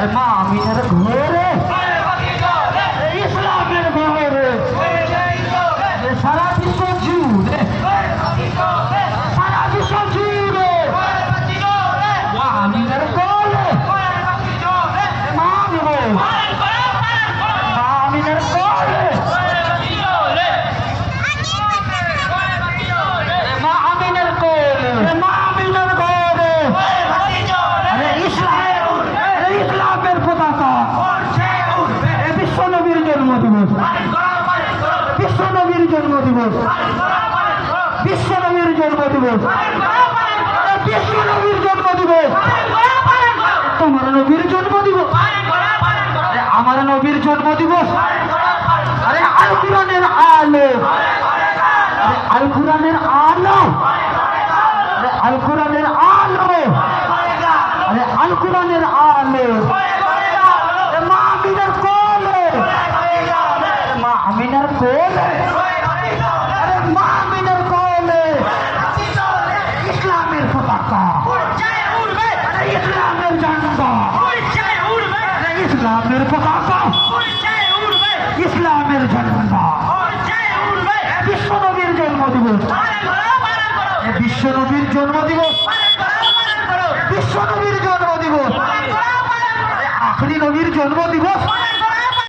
মা আমিনার ঘরে ইসলামের ঘরে সারা বিশ্ব জুড়ে সারা বিশ্ব জুড়ে মা আমিনার ঘরে মা দেব মা আমিনার ঘরে মা আমিনার ঘরে মা আমিনার ঘরে ইসলামের পতাকা বিশ্ব নবীর জন্মদিবস বিশ্ব নবীর জন্মদিবস বিশ্ব নবীর জন্মদিবস বিশ্ব নবীর জন্মদিবস তোমার নবীর জন্মদিবস আমার নবীর জন্মদিবস আরে আল কোরআনের আলো আল কোরআনের আলো আল কোরআনের আলো আরে আল কোরআনের আলো মা আমিনার কোলে মা আমিনার কোলে আরে মা আমিনার কোলে ইসলামের পতাকা ইসলামের ঝান্ডা ইসলামের পতাকা ইসলামের ঝান্ডা বিশ্ব নবীর জন্মদিবস বিশ্ব নবীর জন্মদিবস বিশ্ব নবীর জন্মদিবস আখরি নবীর জন্মদিবস